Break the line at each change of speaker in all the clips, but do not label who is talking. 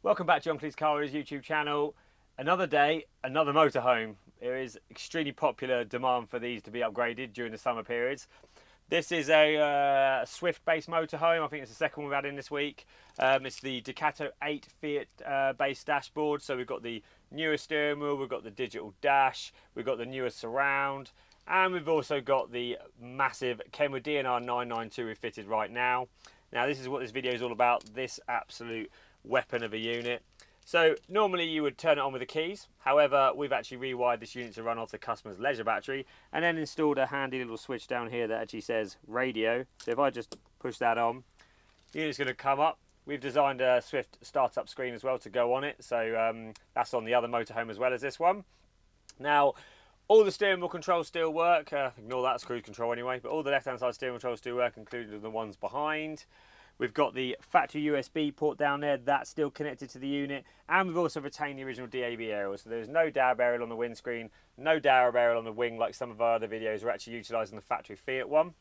Welcome back to John Kleis Car's YouTube channel. Another day, another motorhome. There is extremely popular demand for these to be upgraded during the summer periods. This is a Swift based motorhome. I think it's the second one we've had in this week. It's the Ducato 8 Fiat based dashboard. So we've got the newer steering wheel, we've got the digital dash, we've got the newer surround, and we've also got the massive KENWOOD DNR992 we've fitted right now. Now this is what this video is all about, this absolute weapon of a unit. So normally you would turn it on with the keys. However, we've actually rewired this unit to run off the customer's leisure battery and then installed a handy little switch down here that actually says radio. So if I just push that on, the unit's going to come up. We've designed a Swift startup screen as well to go on it. So that's on the other motorhome as well as this one. Now, all the steering wheel controls still work. Ignore that, it's cruise control anyway. But all the left-hand side steering controls still work, including the ones behind. We've got the factory USB port down there, that's still connected to the unit, and we've also retained the original DAB aerial, so there's no DAB aerial on the windscreen, no DAB aerial on the wing like some of our other videos. We're actually utilising the factory Fiat one.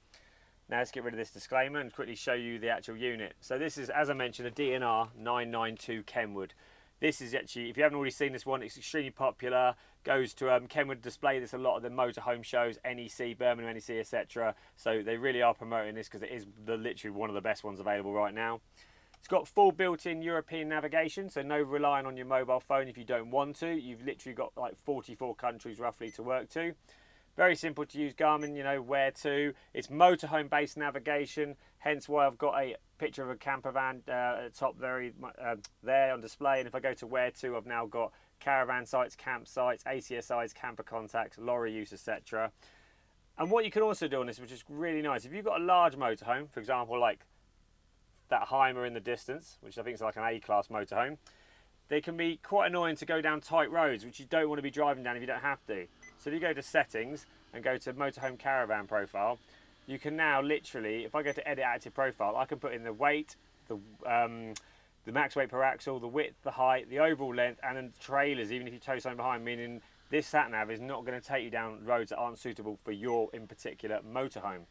Now let's get rid of this disclaimer and quickly show you the actual unit. So this is, as I mentioned, a DNR992 KENWOOD. This is actually, if you haven't already seen this one, it's extremely popular. Goes to KENWOOD display this a lot of the motorhome shows, NEC, Birmingham NEC, etc. So they really are promoting this because it is literally one of the best ones available right now. It's got full built-in European navigation, so no relying on your mobile phone if you don't want to. You've literally got like 44 countries roughly to work to. Very simple to use Garmin, you know, where to. It's motorhome based navigation, hence why I've got a picture of a camper van at the top there on display. And if I go to where to, I've now got caravan sites, campsites, ACSIs, camper contacts, lorry use, etc. And what you can also do on this, which is really nice, if you've got a large motorhome, for example, like that Heimer in the distance, which I think is like an A-class motorhome, they can be quite annoying to go down tight roads, which you don't want to be driving down if you don't have to. So if you go to settings and go to motorhome caravan profile, you can now literally, if I go to edit active profile, I can put in the weight, the max weight per axle, the width, the height, the overall length, and then the trailers, even if you tow something behind, meaning this sat-nav is not going to take you down roads that aren't suitable for your, in particular, motorhome.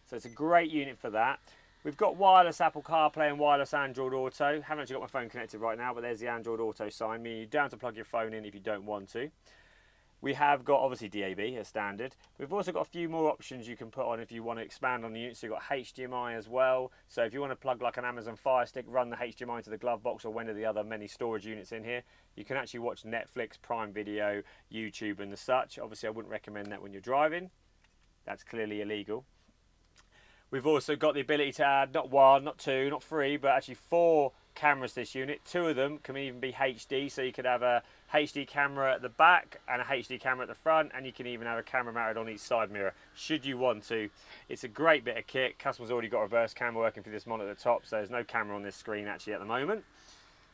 So it's a great unit for that. We've got wireless Apple CarPlay and wireless Android Auto. Haven't actually got my phone connected right now, but there's the Android Auto sign, meaning you don't have to plug your phone in if you don't want to. We have got obviously DAB as standard. We've also got a few more options you can put on if you want to expand on the unit. So you've got HDMI as well. So if you want to plug like an Amazon Fire Stick, run the HDMI into the glove box or one of the other many storage units in here, you can actually watch Netflix, Prime Video, YouTube and the such. Obviously I wouldn't recommend that when you're driving. That's clearly illegal. We've also got the ability to add not one, not two, not three, but actually 4 cameras to this unit. 2 of them can even be HD, so you could have a HD camera at the back and a HD camera at the front, and you can even have a camera mounted on each side mirror should you want to. It's a great bit of kit. Customer's already got a reverse camera working for this monitor at the top, so there's no camera on this screen actually at the moment.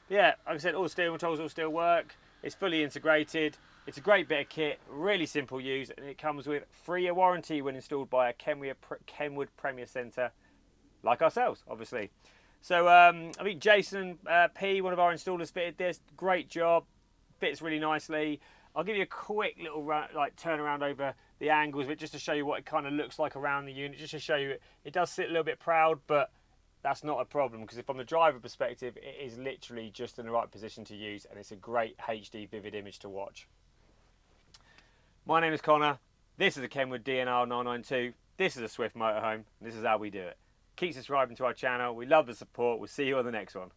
But yeah, like I said, all the steering controls will still work. It's fully integrated. It's a great bit of kit, really simple use, and it comes with 3-year warranty when installed by a KENWOOD Premier Centre like ourselves, obviously. So I think Jason P, one of our installers, fitted this. Great job, fits really nicely. I'll give you a quick little turn around over the angles, but just to show you what it kind of looks like around the unit, just to show you it does sit a little bit proud, but that's not a problem because from the driver perspective, it is literally just in the right position to use, and it's a great HD vivid image to watch. My name is Connor. This is a KENWOOD DNR992. This is a Swift Motorhome. This is how we do it. Keep subscribing to our channel. We love the support. We'll see you on the next one.